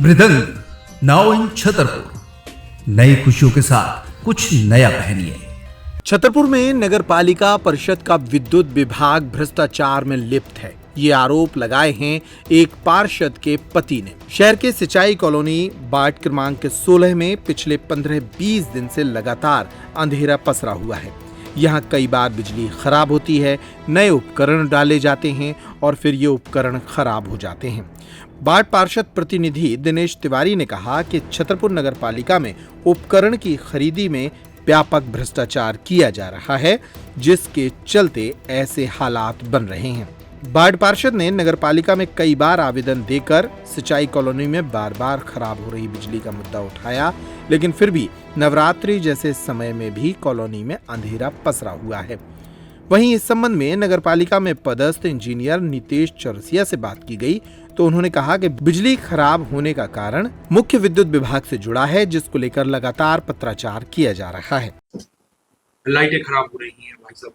मृदंग now in Chhatarpur. नई खुशियों के साथ कुछ नया पहनिए। छतरपुर में नगर पालिका परिषद का विद्युत विभाग भ्रष्टाचार में लिप्त है। ये आरोप लगाए हैं एक पार्षद के पति ने। शहर के सिंचाई कॉलोनी वार्ड क्रमांक 16 में पिछले 15-20 दिन से लगातार अंधेरा पसरा हुआ है। यहाँ कई बार बिजली खराब होती है, नए उपकरण डाले जाते हैं और फिर ये उपकरण खराब हो जाते हैं। वार्ड पार्षद प्रतिनिधि दिनेश तिवारी ने कहा कि छतरपुर नगर पालिका में उपकरण की खरीदी में व्यापक भ्रष्टाचार किया जा रहा है, जिसके चलते ऐसे हालात बन रहे हैं। वार्ड पार्षद ने नगर पालिका में कई बार आवेदन देकर सिंचाई कॉलोनी में बार बार खराब हो रही बिजली का मुद्दा उठाया, लेकिन फिर भी नवरात्रि जैसे समय में भी कॉलोनी में अंधेरा पसरा हुआ है। वहीं इस संबंध में नगर पालिका में पदस्थ इंजीनियर नितेश चौरसिया से बात की गई तो उन्होंने कहा कि बिजली खराब होने का कारण मुख्य विद्युत विभाग से जुड़ा है, जिसको लेकर लगातार पत्राचार किया जा रहा है। लाइटें खराब हो रही हैं भाई साहब,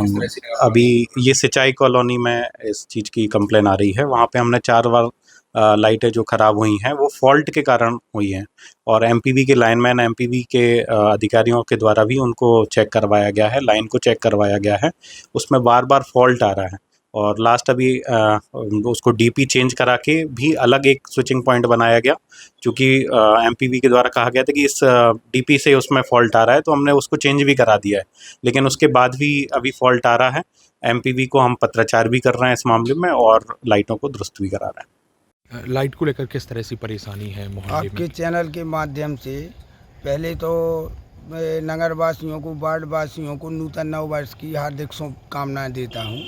किस तरह से? अभी ये सिंचाई कॉलोनी में इस चीज़ की कंप्लेन आ रही है। वहाँ पे हमने 4 बार लाइटें जो ख़राब हुई हैं वो फॉल्ट के कारण हुई हैं और एमपीवी के लाइनमैन, एमपीवी के अधिकारियों के द्वारा भी उनको चेक करवाया गया है, लाइन को चेक करवाया गया है। उसमें बार बार फॉल्ट आ रहा है और लास्ट अभी उसको डीपी चेंज करा के भी अलग एक स्विचिंग पॉइंट बनाया गया, क्योंकि एमपीवी के द्वारा कहा गया था कि इस डीपी से उसमें फॉल्ट आ रहा है, तो हमने उसको चेंज भी करा दिया है। लेकिन उसके बाद भी अभी फॉल्ट आ रहा है। एमपीवी को हम पत्राचार भी कर रहे हैं इस मामले में और लाइटों को दुरुस्त भी करा रहे हैं। लाइट को लेकर किस तरह से परेशानी है मोहल्ले में? आपके चैनल के माध्यम से पहले तो मैं नगर वासियों को, वार्ड वासियों को नूतन नव वर्ष की हार्दिक शुभकामनाएं देता हूं।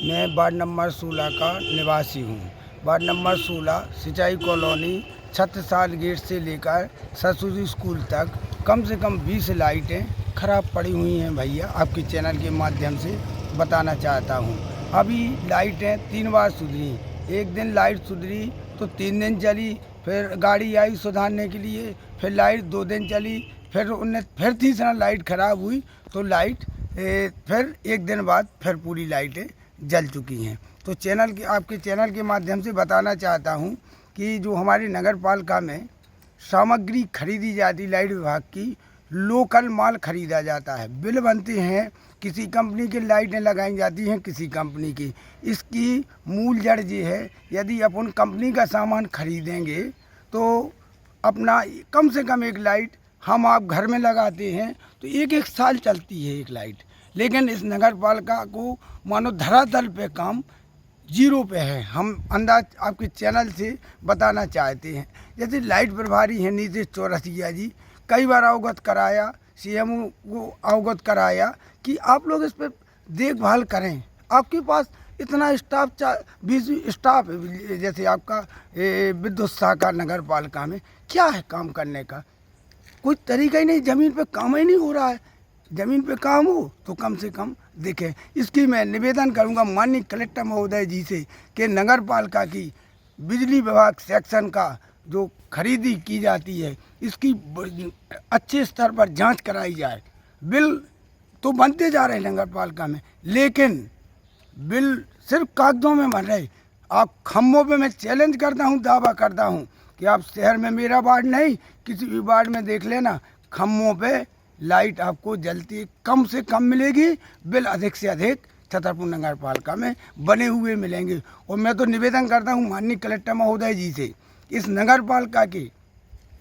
मैं वार्ड नंबर 16 का निवासी हूं। वार्ड नंबर 16 सिंचाई कॉलोनी छत्रसाल गेट से लेकर सरस्वती स्कूल तक कम से कम 20 लाइटें खराब पड़ी हुई हैं भैया। आपके चैनल के माध्यम से बताना चाहता हूं। अभी लाइटें 3 बार सुधरी। एक दिन लाइट सुधरी तो 3 दिन चली, फिर गाड़ी आई सुधारने के लिए, फिर लाइट 2 दिन चली, फिर तीसरा लाइट ख़राब हुई तो लाइट फिर 1 दिन बाद फिर पूरी लाइटें जल चुकी हैं। तो आपके चैनल के माध्यम से बताना चाहता हूं कि जो हमारी नगर पालिका में सामग्री खरीदी जाती लाइट विभाग की, लोकल माल खरीदा जाता है, बिल बनते हैं, किसी कंपनी की लाइटें लगाई जाती हैं, किसी कंपनी की। इसकी मूल जड़ ये है, यदि अपन कंपनी का सामान खरीदेंगे तो अपना कम से कम एक लाइट हम आप घर में लगाते हैं तो 1-1 साल चलती है एक लाइट। लेकिन इस नगर पालिका को मानो धरातल पे काम 0 पे है। हम अंदाज आपके चैनल से बताना चाहते हैं। जैसे लाइट प्रभारी हैं नितेश चौरसिया जी, कई बार अवगत कराया, सीएमओ को अवगत कराया कि आप लोग इस पर देखभाल करें। आपके पास इतना स्टाफ 20 स्टाफ है, जैसे आपका विद्युत शाखा नगर पालिका में क्या है काम करने का? कोई तरीका ही नहीं, ज़मीन पे काम ही नहीं हो रहा है। ज़मीन पे काम हो तो कम से कम देखें। इसकी मैं निवेदन करूंगा माननीय कलेक्टर महोदय जी से कि नगर पालिका की बिजली विभाग सेक्शन का जो खरीदी की जाती है, इसकी अच्छे स्तर पर जांच कराई जाए। बिल तो बनते जा रहे हैं नगर पालिका में, लेकिन बिल सिर्फ कागजों में बन रहे। आप खम्भों पे मैं चैलेंज करता हूं, दावा करता हूं कि आप शहर में, मेरा वार्ड नहीं किसी भी वार्ड में देख लेना, खम्भों पे लाइट आपको जलती कम से कम मिलेगी, बिल अधिक से अधिक छतरपुर नगर पालिका में बने हुए मिलेंगे। और मैं तो निवेदन करता हूं माननीय कलेक्टर महोदय जी से, इस नगर पालिका की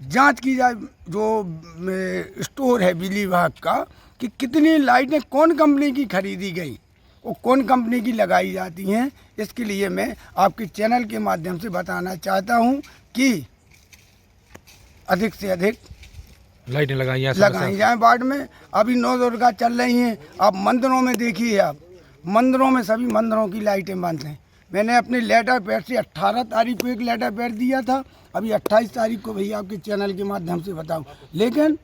जांच की जाए, जो स्टोर है बिजली विभाग का, कि कितनी लाइटें कौन कंपनी की खरीदी गई और कौन कंपनी की लगाई जाती हैं। इसके लिए मैं आपके चैनल के माध्यम से बताना चाहता हूं कि अधिक से अधिक लाइटें लगाई जाए वार्ड में। अभी 9 दुर्गा चल रही हैं, आप मंदिरों में देखिए, आप मंदिरों में सभी मंदिरों की लाइटें बंद हैं। मैंने अपने लेटर पैड से 18 तारीख को एक लेटर पैड दिया था, अभी 28 तारीख को भैया आपके चैनल के माध्यम से बताऊं। लेकिन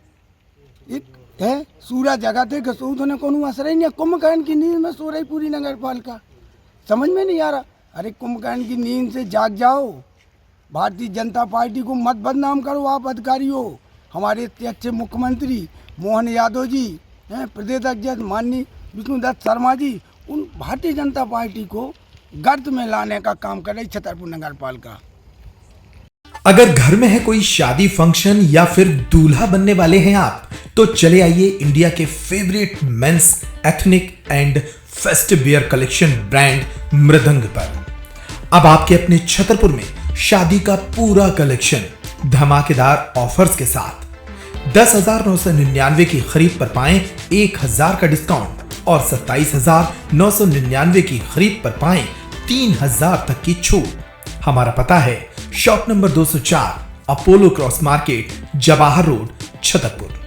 एक है सूरज जगाते कसूत होने को असर ही नहीं। कुंभकर्ण की नींद में सो रही पूरी नगर पालिका, समझ में नहीं आ रहा। अरे कुंभकर्ण की नींद से जाग जाओ। भारतीय जनता पार्टी को मत बदनाम करो आप अधिकारियों। हमारे इतने अच्छे मुख्यमंत्री मोहन यादव जी हैं, प्रदेश अध्यक्ष माननीय विष्णुदत्त शर्मा जी, उन भारतीय जनता पार्टी को गर्त में लाने का काम कर रही छतरपुर नगर पालिका। अगर घर में है कोई शादी फंक्शन या फिर दूल्हा बनने वाले हैं आप, तो चले आइए इंडिया के favourite men's ethnic and festive wear collection brand Mridang पर। अब आपके अपने छतरपुर में शादी का पूरा कलेक्शन धमाकेदार ऑफर्स के साथ 10,999 की खरीद पर पाएं 1,000 का डिस्काउंट और 27,999 की खरीद पर पाएं 3,000 तक की छूट। हमारा पता है shop number 204 Apollo cross market, Jawahar road, Chhatarpur.